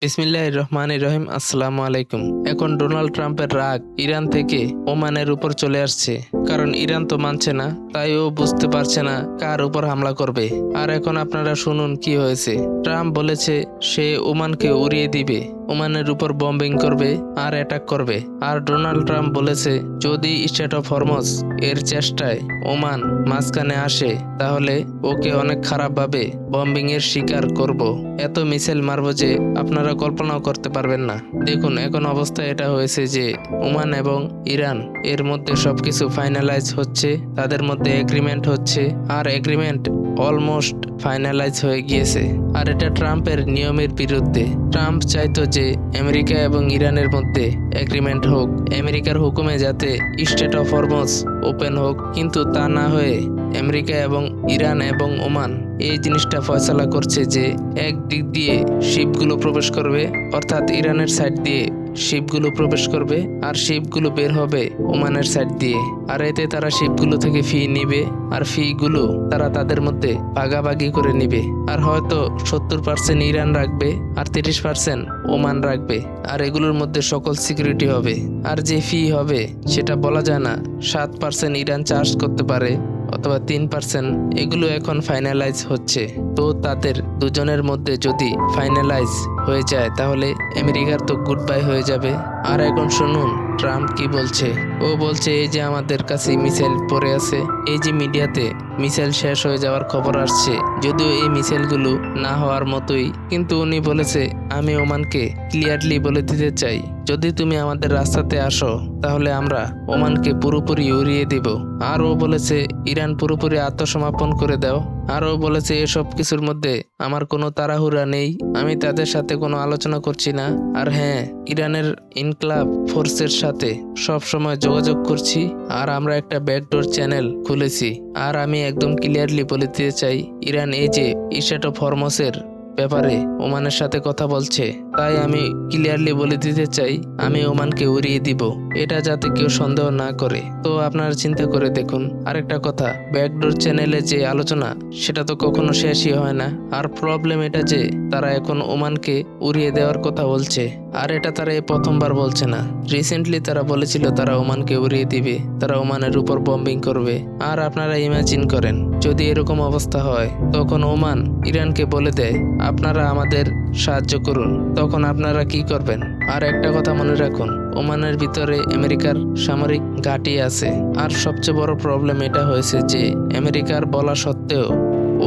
বিসমিল্লাহির রহমানির রহিম। আসসালামু আলাইকুম। এখন ডোনাল্ড ট্রাম্পের রাগ ইরান থেকে ওমানের উপর চলে আসছে, কারণ ইরান তো মানছে না, তাই ও বুঝতে পারছে না কার উপর হামলা করবে। আর এখন আপনারা শুনুন কি হয়েছে। ট্রাম্প বলেছে সে ওমানকে উড়িয়ে দিবে, ওমানের উপর বম্বিং করবে আর অ্যাটাক করবে। আর ডোনাল্ড ট্রাম্প বলেছে যদি স্টেট অফ হরমুজ এর চেষ্টায় ওমান মাঝখানে আসে তাহলে ওকে অনেক খারাপভাবে বম্বিং এর শিকার করব। এত মিসাইল মারবো যে আপনারা কল্পনাও করতে পারবেন না। দেখুন এখন অবস্থা এটা হয়েছে যে ওমান এবং ইরান এর মধ্যে সবকিছু ফাইনালাইজ হচ্ছে, তাদের মধ্যে এগ্রিমেন্ট হচ্ছে, আর এগ্রিমেন্ট অলমোস্ট ফাইনালাইজ হয়ে গিয়েছে। আর এটা ট্রাম্পের নিয়মের বিরুদ্ধে। ট্রাম্প চাইতো যে আমেরিকা এবং ইরানের মধ্যে এগ্রিমেন্ট হোক, আমেরিকার হুকুমে যাতে স্টেট অফ হরমুজ ওপেন হোক, কিন্তু তা না হয়ে আমেরিকা এবং ইরান এবং ওমান এই জিনিসটা ফয়সালা করছে যে এক দিক দিয়ে শিপগুলো প্রবেশ করবে, অর্থাৎ ইরানের সাইড দিয়ে শিপগুলো প্রবেশ করবে আর শিপগুলো বের হবে ওমানের সাইড দিয়ে। আর এতে তারা শিপগুলো থেকে ফি নিবে, আর ফি গুলো তারা তাদের মধ্যে ভাগাভাগি করে নিবে। আর হয়তো 70% ইরান রাখবে আর 30% ওমান রাখবে। আর এগুলোর মধ্যে সকল সিকিউরিটি হবে। আর যে ফি হবে সেটা বলা যায় না, 7% ইরান চার্জ করতে পারে অথবা 3%। এগুলো এখন ফাইনালাইজ হচ্ছে। তো তাদের দুজনের মধ্যে যদি ফাইনালাইজ হয়ে যায় তাহলে আমেরিকার তো গুড বাই হয়ে যাবে। আর এখন শুনুন ট্রাম্প কি বলছে। ও বলছে এই যে আমাদের কাছে মিসাইল পড়ে আছে, এই যে মিডিয়াতে মিসাইল শেষ হয়ে যাওয়ার খবর আসছে, যদিও এই মিসাইলগুলো না হওয়ার মতোই, কিন্তু উনি বলেছে আমি ওমানকে ক্লিয়ারলি বলে দিতে চাই যদি তুমি আমাদের রাস্তাতে আসো তাহলে আমরা ওমানকে পুরোপুরি উড়িয়ে দিব। আর ও বলেছে ইরান পুরোপুরি আত্মসমর্পণ করে দাও। আর ও বলেছে এসব কিছুর মধ্যে আমার কোনো তাড়াহুড়া নেই, আমি তাদের সাথে কোনো আলোচনা করছি না। আর হ্যাঁ, ইরানের ইনকলাব ফোর্সের সাথে সব সময় যোগাযোগ করছি, আর আমরা একটা ব্যাকডোর চ্যানেল খুলেছি। আর আমি একদম ক্লিয়ারলি বলে দিতে চাই ইরান এই যে স্টেট অফ হরমুজের ব্যাপারে ওমানের সাথে কথা বলছে, তাই আমি ক্লিয়ারলি বলে দিতে চাই আমি ওমানকে উড়িয়ে দিব, এটা যাতে কেউ সন্দেহ না করে। তো আপনারা চিন্তা করে দেখুন। আরেকটা কথা, ব্যাকডোর চ্যানেলে যে আলোচনা সেটা তো কখনো শেষই হয় না। আর প্রবলেম এটা যে তারা এখন ওমানকে উড়িয়ে দেওয়ার কথা বলছে, আর এটা তারা এই প্রথমবার বলছে না। রিসেন্টলি তারা বলেছিল তারা ওমানকে উড়িয়ে দিবে, তারা ওমানের উপর বম্বিং করবে। আর আপনারা ইমাজিন করেন যদি এরকম অবস্থা হয়, তখন ওমান ইরানকে বলে দেয় আপনারা আমাদের সাহায্য করুন, তখন আপনারা কি করবেন? আর একটা কথা মনে রাখুন, ওমানের ভিতরে আমেরিকার সামরিক ঘাঁটি আছে। আর সবচেয়ে বড় প্রবলেম এটা হয়েছে যে আমেরিকার বলা সত্ত্বেও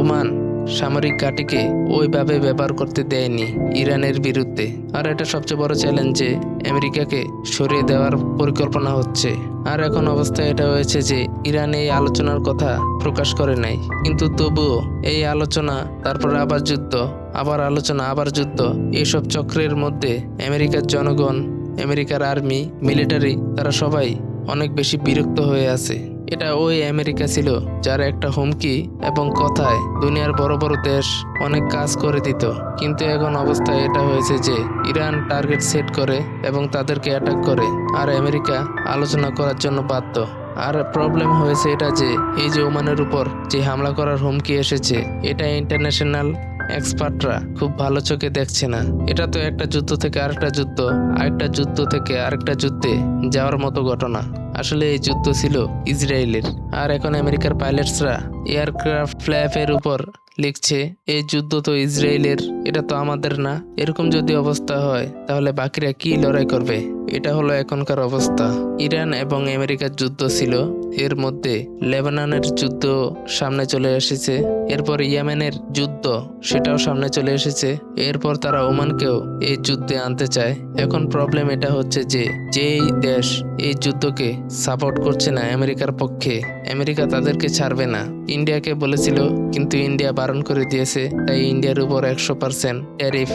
ওমান সামরিক ঘাঁটিকে ওইভাবে ব্যবহার করতে দেয়নি ইরানের বিরুদ্ধে। আর এটা সবচেয়ে বড় চ্যালেঞ্জ যে আমেরিকাকে সরিয়ে দেওয়ার পরিকল্পনা হচ্ছে। আর এখন অবস্থা এটা হয়েছে যে ইরান এই আলোচনার কথা প্রকাশ করে নাই, কিন্তু তবুও এই আলোচনা, তারপর আবার যুদ্ধ, আবার আলোচনা, আবার যুদ্ধ, এসব চক্রের মধ্যে আমেরিকার জনগণ, আমেরিকার আর্মি, মিলিটারি, তারা সবাই অনেক বেশি বিরক্ত হয়ে আছে। এটা ওই আমেরিকা ছিল যার একটা হুমকি এবং কথায় দুনিয়ার বড় বড় দেশ অনেক কাজ করে দিত, কিন্তু এখন অবস্থা এটা হয়েছে যে ইরান টার্গেট সেট করে এবং তাদেরকে অ্যাটাক করে, আর আমেরিকা আলোচনা করার জন্য বাধ্য। আর প্রবলেম হয়েছে এটা যে এই যে ওমানের উপর যে হামলা করার হুমকি এসেছে, এটা ইন্টারন্যাশনাল এক্সপার্টরা খুব ভালো চোখে দেখছে না। এটা তো একটা যুদ্ধ থেকে আরেকটা যুদ্ধ, আরেকটা যুদ্ধ থেকে আরেকটা যুদ্ধে যাওয়ার মতো ঘটনা। আসলে এই যুদ্ধ ছিল ইসরায়েলের। আর এখন আমেরিকার পাইলটসরা এয়ারক্রাফট ফ্ল্যাপের উপর লিখছে এই যুদ্ধ তো ইসরায়েলের, এটা তো আমাদের না। এরকম যদি অবস্থা হয় তাহলে বাকিরা কি লড়াই করবে? এটা হলো এখনকার অবস্থা। ইরান এবং আমেরিকার যুদ্ধ ছিল, এর মধ্যে লেবাননের যুদ্ধ সামনে চলে এসেছে, এরপর ইয়েমেনের যুদ্ধ সেটাও সামনে চলে এসেছে, এরপর তারা ওমানকেও এই যুদ্ধে আনতে চায়। এখন প্রবলেম এটা হচ্ছে যে যেই দেশ এই যুদ্ধকে সাপোর্ট করছে না আমেরিকার পক্ষে, আমেরিকা তাদেরকে ছাড়বে না। ইন্ডিয়াকে বলেছিল, কিন্তু ইন্ডিয়া বারণ করে দিয়েছে, তাই ইন্ডিয়ার উপর 100% ট্যারিফ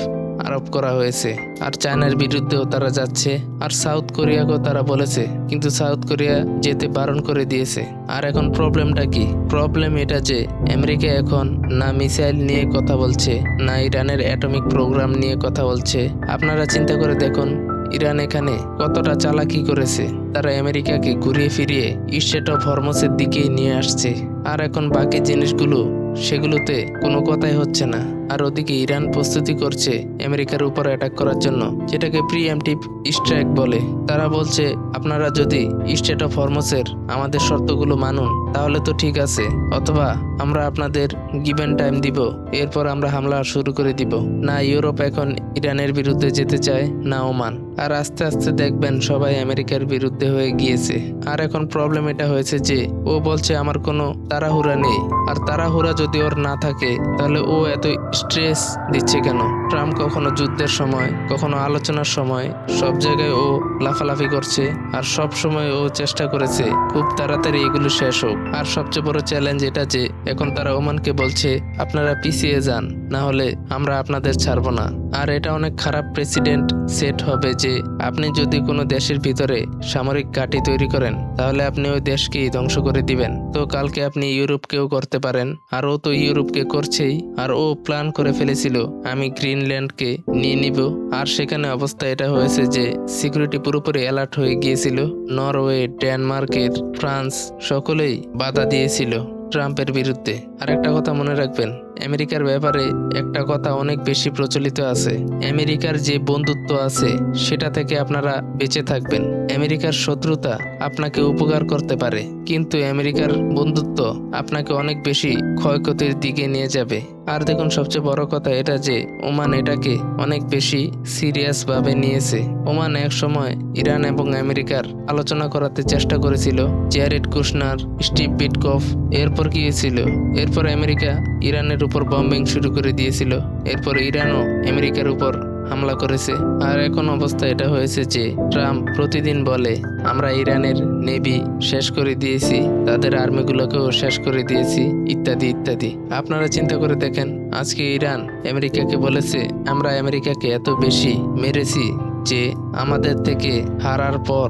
আরোপ করা হয়েছে। আর চায়নার বিরুদ্ধেও তারা যাচ্ছে। আর সাউথ কোরিয়াকেও তারা বলেছে, কিন্তু সাউথ কোরিয়া যেতে বারণ করে দিয়েছে। আর এখন প্রবলেমটা কি? প্রবলেম এটা যে আমেরিকা এখন না মিসাইল নিয়ে কথা বলছে, না ইরানের অ্যাটমিক প্রোগ্রাম নিয়ে কথা বলছে। আপনারা চিন্তা করে দেখুন ইরান এখানে কতটা চালাকি করেছে। তারা আমেরিকাকে ঘুরিয়ে ফিরিয়ে স্টেট অফ হরমুজের দিকেই নিয়ে আসছে। আর এখন বাকি জিনিসগুলো সেগুলোতে কোনো কথাই হচ্ছে না। আর ওদিকে ইরান প্রস্তুতি করছে আমেরিকার উপর অ্যাটাক করার জন্য, যেটাকে প্রিএমটিভ স্ট্রাইক বলে। তারা বলছে আপনারা যদি স্টেট অফ হরমুজের আমাদের শর্তগুলো মানুন তাহলে তো ঠিক আছে, অথবা আমরা আপনাদের গিভেন টাইম দিব, এরপর আমরা হামলা শুরু করে দিব। না ইউরোপ এখন ইরানের বিরুদ্ধে যেতে চায়, না ওমান। আর আস্তে আস্তে দেখবেন সবাই আমেরিকার বিরুদ্ধে হয়ে গিয়েছে। আর এখন প্রবলেম এটা হয়েছে যে ও বলছে আমার কোনো তাড়াহুড়া নেই। আর তাড়াহুড়া যদি ওর না থাকে তাহলে ও এত স্ট্রেস দিচ্ছে কেন? ট্রাম্প কখনো যুদ্ধের সময়, কখনো আলোচনার সময়, সব জায়গায় ও লাফালাফি করছে। আর সব সময় ও চেষ্টা করেছে খুব তাড়াতাড়ি এগুলো শেষ হোক। আর সবচেয়ে বড় চ্যালেঞ্জ এটা যে এখন তারা ওমানকে বলছে আপনারা পিছিয়ে যান, না হলে আমরা আপনাদের ছাড়বো না। আর এটা অনেক খারাপ প্রেসিডেন্ট সেট হবে যে আপনি যদি কোনো দেশের ভিতরে সামরিক ঘাঁটি তৈরি করেন তাহলে আপনি ওই দেশকেই ধ্বংস করে দিবেন। তো কালকে আপনি ইউরোপকেও করতে পারেন, আর ও তো ইউরোপকে করছেই। আর ও প্ল্যান করে ফেলেছিল আমি গ্রিনল্যান্ডকে নিয়ে নিব। আর সেখানে অবস্থা এটা হয়েছে যে সিকিউরিটি পুরোপুরি অ্যালার্ট হয়ে গিয়েছিল। নরওয়ে, ডেনমার্কের, ফ্রান্স সকলেই বাধা দিয়েছিল ট্রাম্পের বিরুদ্ধে। আর একটা কথা মনে রাখবেন, আমেরিকার ব্যাপারে একটা কথা অনেক বেশি প্রচলিত আছে, আমেরিকার যে বন্ধুত্ব আছে সেটা থেকে আপনারা বেঁচে থাকবেন। আমেরিকার শত্রুতা আপনাকে উপকার করতে পারে, কিন্তু আমেরিকার বন্ধুত্ব আপনাকে অনেক বেশি ক্ষয়ক্ষতির দিকে নিয়ে যাবে। আর দেখুন সবচেয়ে বড় কথা এটা যে ওমান এটাকে অনেক বেশি সিরিয়াস ভাবে নিয়েছে। ওমান এক সময় ইরান এবং আমেরিকার আলোচনা করাতে চেষ্টা করেছিল, জ্যারেড কুশনার, স্টিভ বিটকফ। এরপর কি হয়েছিল? এরপর আমেরিকা ইরানের উপর বম্বিং শুরু করে দিয়েছিল। এরপর ইরানও আমেরিকার উপর হামলা করেছে। আর এখন অবস্থা এটা হয়েছে যে ট্রাম্প প্রতিদিন বলে আমরা ইরানের নেভি শেষ করে দিয়েছি, তাদের আর্মিগুলোকেও শেষ করে দিয়েছি, ইত্যাদি ইত্যাদি। আপনারা চিন্তা করে দেখেন, আজকে ইরান আমেরিকাকে বলেছে আমরা আমেরিকাকে এত বেশি মেরেছি যে আমাদের থেকে হারার পর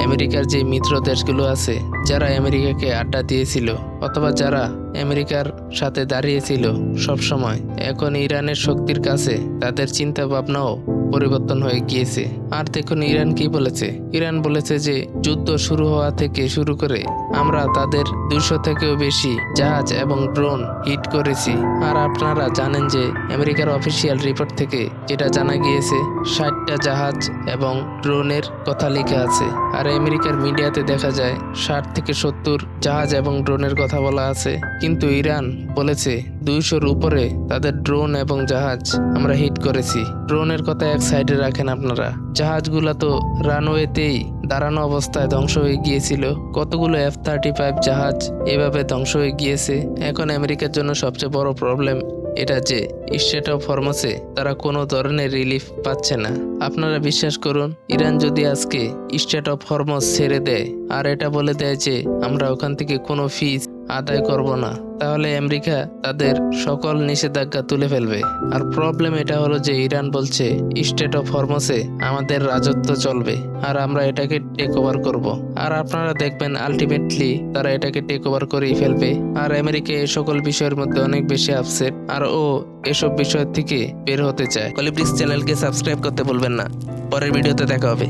আমেরিকার যে মিত্র দেশগুলো আছে যারা আমেরিকাকে আড্ডা দিয়েছিল অথবা যারা আমেরিকার সাথে দাঁড়িয়েছিল সব সময়, এখন ইরানের শক্তির কাছে তাদের চিন্তা ভাবনাও পরিবর্তন হয়ে গিয়েছে। আর দেখুন ইরান কি বলেছে, ইরান বলেছে যে যুদ্ধ শুরু হওয়া থেকে শুরু করে আমরা তাদের 200 থেকেও বেশি জাহাজ এবং ড্রোন হিট করেছি। আর আপনারা জানেন যে আমেরিকার অফিসিয়াল রিপোর্ট থেকে যেটা জানা গিয়েছে 60টা জাহাজ এবং ড্রোনের কথা লেখা আছে। আর আমেরিকার মিডিয়াতে দেখা যায় 60 থেকে 70 জাহাজ এবং ড্রোনের কথা বলা আছে, কিন্তু ইরান বলেছে 200-র উপরে তাদের ড্রোন এবং জাহাজ আমরা হিট করেছি। ড্রোনের কথা এক সাইডে রাখেন আপনারা, জাহাজগুলা তো রানওয়েতেই দাঁড়ানো অবস্থায় ধ্বংস হয়ে গিয়েছিল। কতগুলো F-35 জাহাজ এভাবে ধ্বংস হয়ে গিয়েছে। এখন আমেরিকার জন্য সবচেয়ে বড় প্রবলেম এটা যে স্টেট অফ হরমুজে তারা কোনো ধরনের রিলিফ পাচ্ছে না। আপনারা বিশ্বাস করুন, ইরান যদি আজকে স্টেট অফ হরমুজ ছেড়ে দেয় আর এটা বলে দেয় যে আমরা ওখান থেকে কোনো ফিস আদায় করব না, তাহলে আমেরিকা তাদের সকল নিষেধাজ্ঞা তুলে ফেলবে। আর প্রবলেম এটা হলো যে ইরান বলছে স্টেট অফ হরমুজে আমাদের রাজত্ব চলবে আর আমরা এটাকে টেক ওভার করব। আর আপনারা দেখবেন আলটিমেটলি তারা এটাকে টেক ওভার করেই ফেলবে। আর আমেরিকা এই সকল বিষয়ের মধ্যে অনেক বেশি আপসেট, আর ও এসব বিষয় থেকে বের হতে চায়। কলিব্রিক্স চ্যানেলকে সাবস্ক্রাইব করতে ভুলবেন না। পরের ভিডিওতে দেখা হবে।